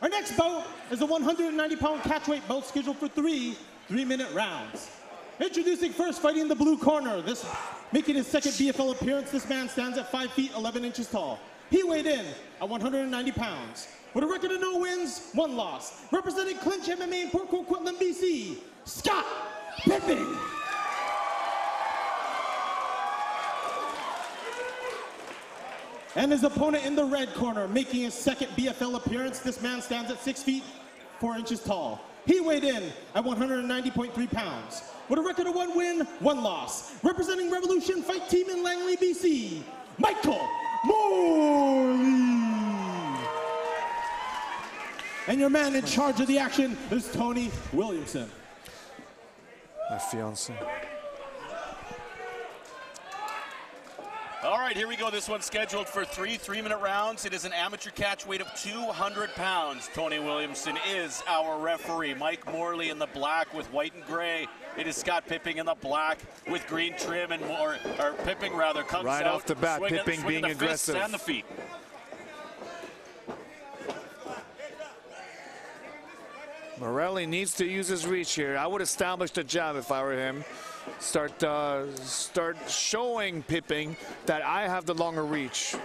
Our next bout is a 190-pound catchweight bout scheduled for 3 3-minute rounds. Introducing first, fighting in the blue corner, making his second BFL appearance, this man stands at 5 feet 11 inches tall. He weighed in at 190 pounds. With a record of no wins, 1 loss. Representing Clinch MMA in Port Coquitlam, BC, Scott Pipping. And his opponent in the red corner, making his second BFL appearance, this man stands at 6 feet 4 inches tall. He weighed in at 190.3 pounds. With a record of 1 win, 1 loss. Representing Revolution Fight Team in Langley, BC, Michael Morley. And your man in charge of the action is Tony Williamson. My fiance. All right, here we go. This one's scheduled for 3 3-minute rounds. It is an amateur catch weight of 200 pounds. Tony Williamson is our referee. Mike Morley in the black with white and gray. It is Scott Pipping in the black with green trim, and or Pipping rather comes right out off the bat. Pipping being the aggressive and the feet. Morley needs to use his reach here. I would establish the jab if I were him. Start showing Pipping that I have the longer reach.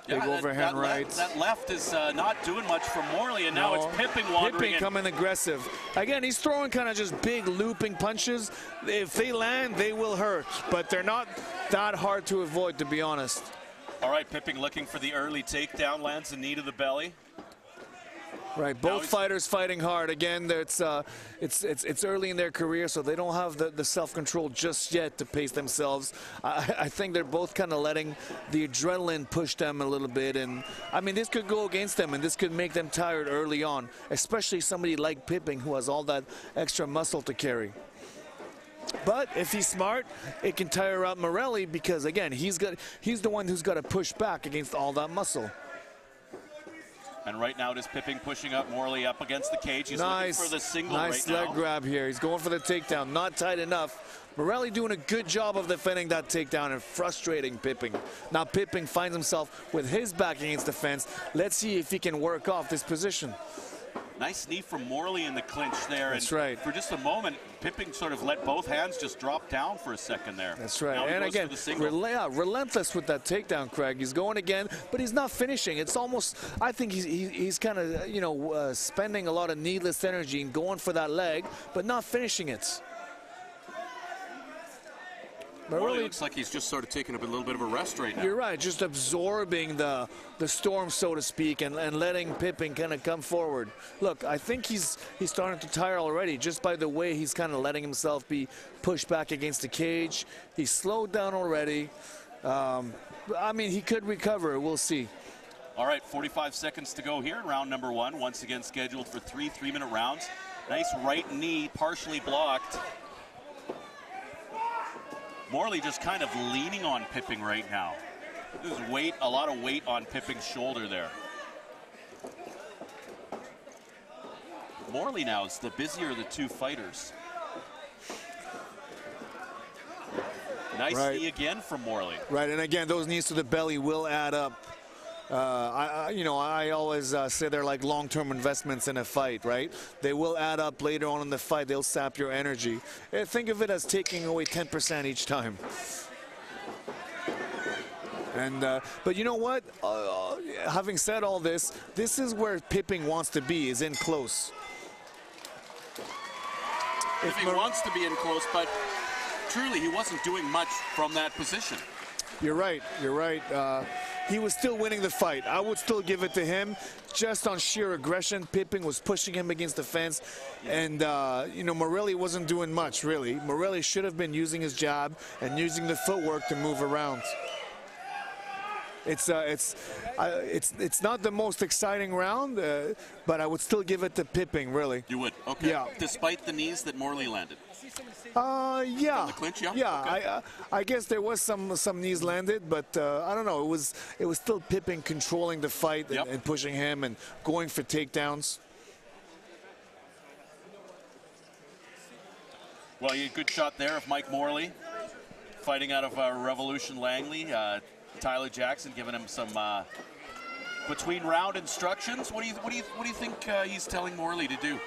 Big overhand right. That left is not doing much for Morley, and now it's Pipping wandering Pipping in. coming aggressive. Again, he's throwing kind of just big looping punches. If they land, they will hurt, but they're not that hard to avoid, to be honest. All right, Pipping looking for the early takedown, lands a knee to the belly. Right, both fighters fighting hard. Again, it's early in their career, so they don't have the self-control just yet to pace themselves. I think they're both kind of letting the adrenaline push them a little bit, and I mean, this could go against them, and this could make them tired early on, especially somebody like Pipping who has all that extra muscle to carry. But if he's smart, it can tire out Morley because, again, he's the one who's got to push back against all that muscle. And right now it is Pipping pushing up Morley up against the cage. He's looking for the single right now. Nice leg grab here. He's going for the takedown. Not tight enough. Morley doing a good job of defending that takedown and frustrating Pipping. Now Pipping finds himself with his back against the fence. Let's see if he can work off this position. Nice knee from Morley in the clinch there. That's and right. For just a moment, Pipping sort of let both hands just drop down for a second there. That's right. Now and again, relentless with that takedown, Craig. He's going again, but he's not finishing. It's almost, I think he's kind of, you know, spending a lot of needless energy and going for that leg, but not finishing it. Morley looks like he's just sort of taking a little bit of a rest right now. You're right, just absorbing the storm, so to speak, and letting Pipping kind of come forward. Look, I think he's starting to tire already just by the way he's kind of letting himself be pushed back against the cage. He's slowed down already. I mean, he could recover. We'll see. All right, 45 seconds to go here in round number 1. Once again scheduled for 3 3-minute rounds. Nice right knee, partially blocked. Morley just kind of leaning on Pipping right now. There's weight, a lot of weight on Pipping's shoulder there. Morley now is the busier of the two fighters. Nice knee again from Morley. Right, and again, those knees to the belly will add up. I always say they're like long-term investments in a fight, right? They will add up later on in the fight. They'll sap your energy. Think of it as taking away 10% each time. And but you know what? Having said all this, this is where Pipping wants to be, is in close. Pipping wants to be in close, but truly he wasn't doing much from that position. You're right. You're right. He was still winning the fight. I would still give it to him just on sheer aggression. Pipping was pushing him against the fence, and Morley wasn't doing much, really. Morley should have been using his jab and using the footwork to move around. It's not the most exciting round, but I would still give it to Pipping, really. You would? Okay. Yeah. Despite the knees that Morley landed? Yeah. From the clinch, yeah? Yeah, okay. I guess there was some knees landed, but I don't know. It was still Pipping controlling the fight and pushing him and going for takedowns. Well, you had a good shot there of Mike Morley, fighting out of Revolution Langley. Tyler Jackson giving him some between round instructions, what do you think he's telling Morley to do?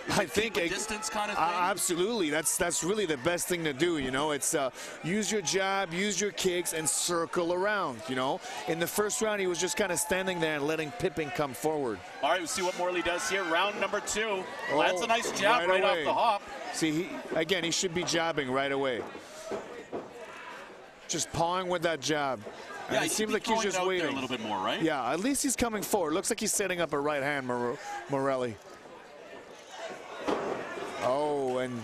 I think a distance kind of thing? Absolutely. That's really the best thing to do. You know, it's use your jab, use your kicks, and circle around. You know, in the first round, he was just kind of standing there and letting Pipping come forward. All right, we'll see what Morley does here. Round number 2. Lands a nice jab right off the hop. See, he should be jabbing right away. Just pawing with that jab. And Yeah, it seems like he's just waiting a little bit more, right? Yeah, at least he's coming forward. Looks like he's setting up a right hand, Morelli. Oh, and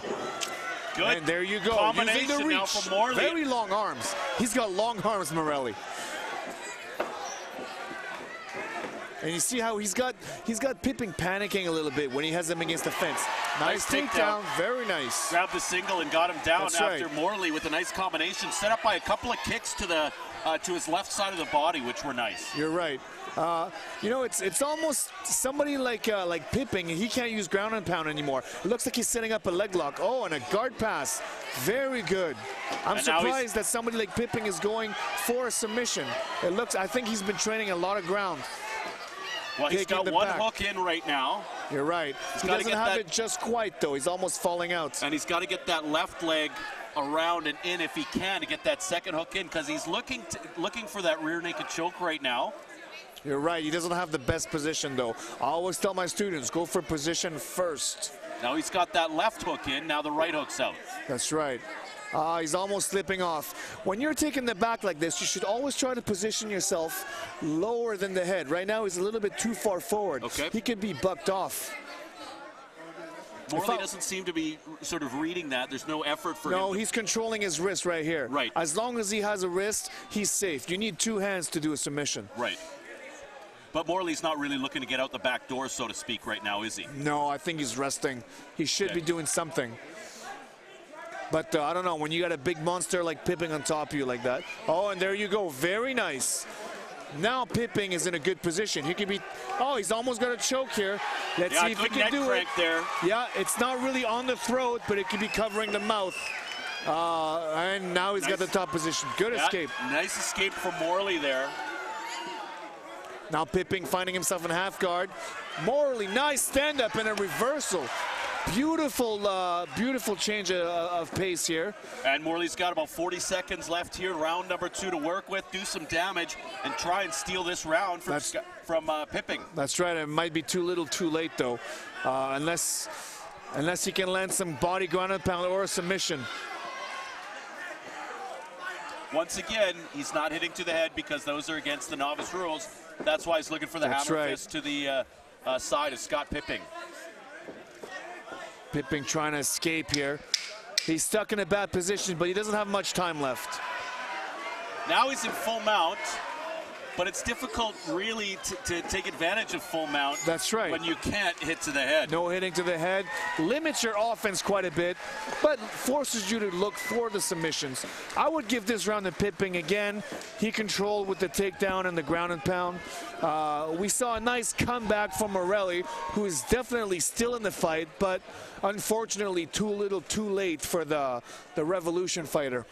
there you go. Using the reach. Now from Morley. Very long arms. He's got long arms, Morelli. And you see how he's got Pipping panicking a little bit when he has him against the fence. Nice takedown, very nice. Grabbed the single and got him down. That's after right. Morley with a nice combination, set up by a couple of kicks to the to his left side of the body, which were nice. You're right. You know, it's almost somebody like Pipping. He can't use ground and pound anymore. It looks like he's setting up a leg lock. Oh, and a guard pass. Very good. I'm surprised that somebody like Pipping is going for a submission. I think he's been training a lot of ground. Well, he's got one hook in right now. You're right. He doesn't have it just quite, though. He's almost falling out. And he's got to get that left leg around and in if he can to get that second hook in, because he's looking for that rear naked choke right now. You're right. He doesn't have the best position, though. I always tell my students, go for position first. Now he's got that left hook in. Now the right hook's out. That's right. He's almost slipping off. When you're taking the back like this, you should always try to position yourself lower than the head. Right now, he's a little bit too far forward. Okay. He could be bucked off. Morley doesn't seem to be sort of reading that. There's no effort for him. No, he's controlling his wrist right here. Right. As long as he has a wrist, he's safe. You need two hands to do a submission. Right. But Morley's not really looking to get out the back door, so to speak, right now, is he? No, I think he's resting. He should be doing something. But I don't know, when you got a big monster like Pipping on top of you like that. Oh, and there you go. Very nice. Now Pipping is in a good position. He could be, he's almost got a choke here. Let's see if he can do it. There. Yeah, it's not really on the throat, but it could be covering the mouth. And now he's got the top position. Good escape. Nice escape from Morley there. Now Pipping finding himself in half guard. Morley, nice stand-up and a reversal. Beautiful, beautiful change of pace here. And Morley's got about 40 seconds left here, round number 2 to work with, do some damage, and try and steal this round from Pipping. That's right. It might be too little, too late, though, unless he can land some body ground and pound or a submission. Once again, he's not hitting to the head because those are against the novice rules. That's why he's looking for the hammer fist to the side of Scott Pipping. Pipping trying to escape here. He's stuck in a bad position, but he doesn't have much time left. Now he's in full mount, but it's difficult really to take advantage of full mount. That's right. When you can't hit to the head. No hitting to the head. Limits your offense quite a bit, but forces you to look for the submissions. I would give this round to Pipping again. He controlled with the takedown and the ground and pound. We saw a nice comeback from Morelli, who is definitely still in the fight, but unfortunately too little, too late for the Revolution fighter.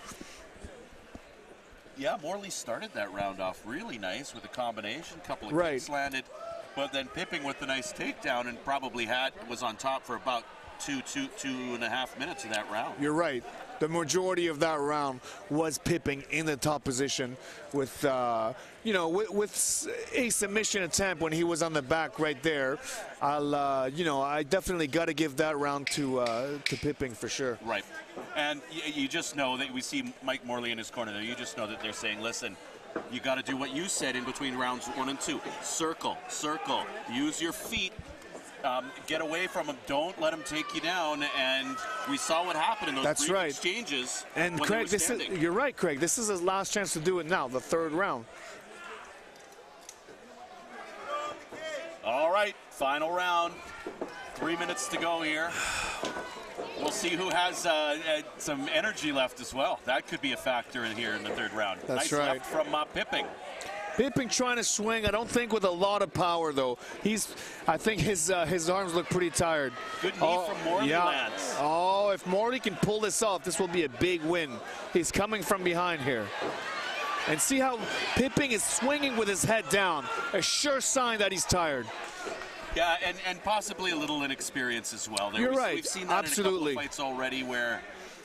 Yeah, Morley started that round off really nice with a combination, couple of kicks landed, but then Pipping with the nice takedown and probably was on top for about two and a half minutes of that round. You're right. The majority of that round was Pipping in the top position with, with a submission attempt when he was on the back right there. I definitely got to give that round to Pipping for sure. Right. And you just know that we see Mike Morley in his corner there. You just know that they're saying, listen, you got to do what you said in between rounds 1 and 2. Circle, circle, use your feet. Get away from him. Don't let him take you down. And we saw what happened in those brief exchanges. And Craig, you're right, Craig. This is his last chance to do it now, the third round. All right, final round. 3 minutes to go here. We'll see who has some energy left as well. That could be a factor in here in the third round. That's nice right. left from Pipping. Pipping trying to swing, I don't think with a lot of power, though. I think his arms look pretty tired. Good knee from Morley lands. Oh, if Morley can pull this off, this will be a big win. He's coming from behind here. And see how Pipping is swinging with his head down. A sure sign that he's tired. Yeah, and possibly a little inexperience as well. You're right. We've seen that Absolutely. in a couple of fights already where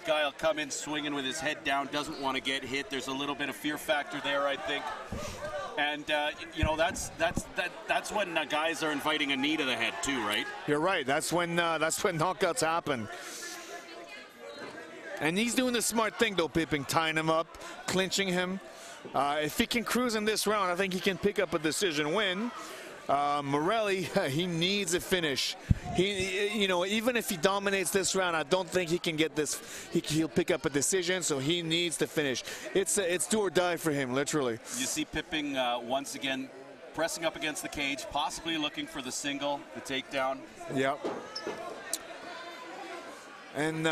guy will come in swinging with his head down, doesn't want to get hit. There's a little bit of fear factor there, I think. And you know, that's when guys are inviting a knee to the head too, right? You're right. That's when knockouts happen. And he's doing the smart thing though, Pipping, tying him up, clinching him. If he can cruise in this round, I think he can pick up a decision win. Morley, he needs a finish. You know, even if he dominates this round, I don't think he can get this. He'll pick up a decision, so he needs to finish. It's do or die for him, literally. You see Pipping once again pressing up against the cage, possibly looking for the single, the takedown. Yep. And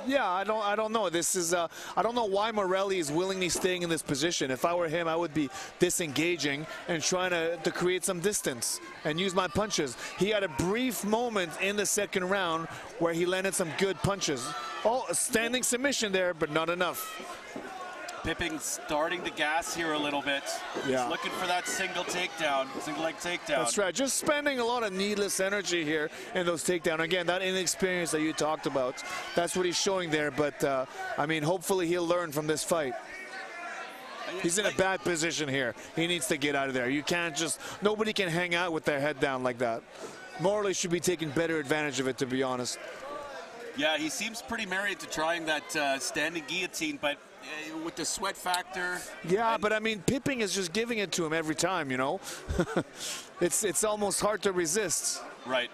yeah, I don't know. This is I don't know why Morley is willingly staying in this position. If I were him, I would be disengaging and trying to create some distance and use my punches. He had a brief moment in the second round where he landed some good punches. Oh, a standing submission there, but not enough. Pipping starting to gas here a little bit. Yeah. He's looking for that single takedown, single leg takedown. That's right. Just spending a lot of needless energy here in those takedowns. Again, that inexperience that you talked about, that's what he's showing there. But, I mean, hopefully he'll learn from this fight. He's in a bad position here. He needs to get out of there. You can't just, nobody can hang out with their head down like that. Morley should be taking better advantage of it, to be honest. Yeah, he seems pretty married to trying that standing guillotine, but with the sweat factor. Yeah, but I mean, Pipping is just giving it to him every time, you know. It's almost hard to resist. Right.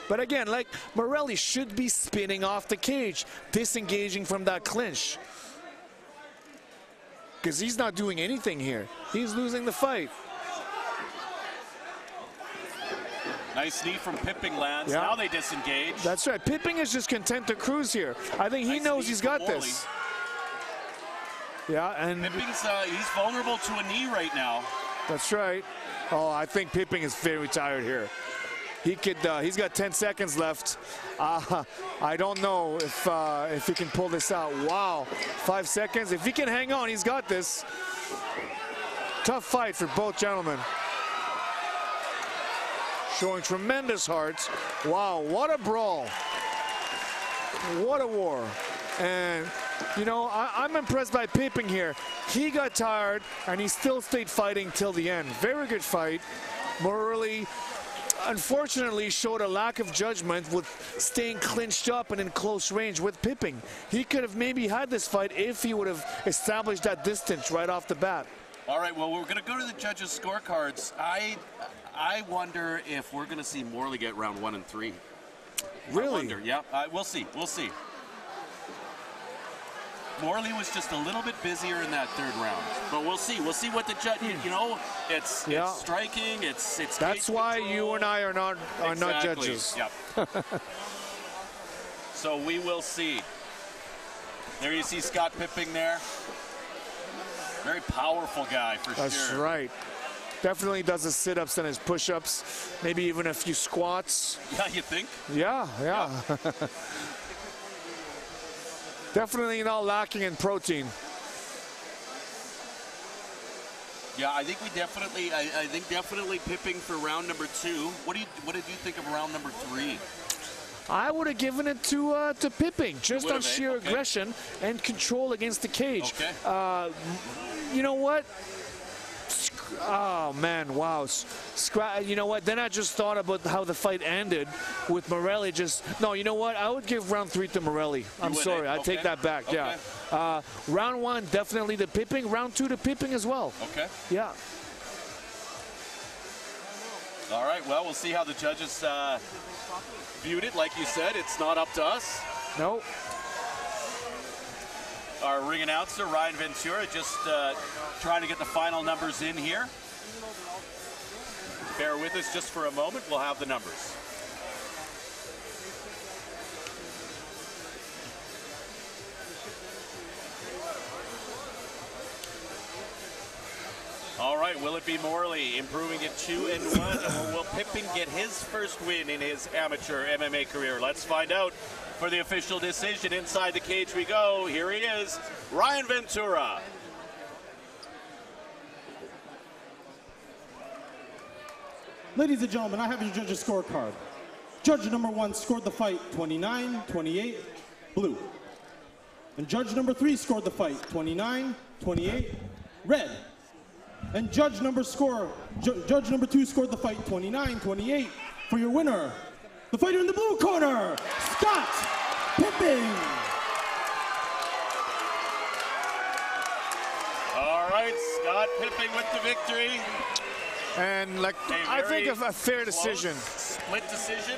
But again, like, Morley should be spinning off the cage, disengaging from that clinch. Because he's not doing anything here. He's losing the fight. Nice knee from Pipping lands. Yeah. Now they disengage. That's right. Pipping is just content to cruise here. I think he knows he's got this. Yeah, and Pipping's he's vulnerable to a knee right now. That's right. Oh, I think Pipping is very tired here. He could. He's got 10 seconds left. I don't know if he can pull this out. Wow, 5 seconds. If he can hang on, he's got this. Tough fight for both gentlemen. Showing tremendous hearts. Wow, what a brawl. What a war. And, you know, I'm impressed by Pipping here. He got tired, and he still stayed fighting till the end. Very good fight. Morley, unfortunately, showed a lack of judgment with staying clinched up and in close range with Pipping. He could have maybe had this fight if he would have established that distance right off the bat. All right, well, we're going to go to the judges' scorecards. I wonder if we're going to see Morley get round 1 and 3. Really? I wonder, yeah. We'll see. We'll see. Morley was just a little bit busier in that third round, but we'll see. We'll see what the judge. You know, it's striking. It's. That's why you and I are not judges. Yep. So we will see. There you see Scott Pipping there. Very powerful guy for sure. That's right. Definitely does his sit-ups and his push-ups. Maybe even a few squats. Yeah, you think? Yeah. Definitely not lacking in protein. Yeah, I think we definitely. I think definitely Pipping for round number 2. What did you think of round number 3? I would have given it to Pipping, just on sheer aggression and control against the cage. Okay. You know what? Oh man, wow. You know what? Then I just thought about how the fight ended with Morley just. No, you know what? I would give round 3 to Morley. I'm sorry, I take that back. Okay. Yeah. Round 1 definitely to Pipping. Round 2 to Pipping as well. Okay. Yeah. All right. Well, we'll see how the judges viewed it. Like you said, it's not up to us. No. Our ring announcer, Ryan Ventura, just trying to get the final numbers in here. Bear with us just for a moment. We'll have the numbers. All right, will it be Morley improving it 2-1, or will Pipping get his first win in his amateur MMA career? Let's find out. For the official decision, inside the cage we go. Here he is, Ryan Ventura. Ladies and gentlemen, I have your judges' scorecard. Judge number 1 scored the fight 29-28, blue. And judge number 3 scored the fight 29-28, red. And judge number 2 scored the fight 29-28 for your winner, the fighter in the blue corner, Scott Pipping. All right, Scott Pipping with the victory. And like, I think a fair decision. Split decision.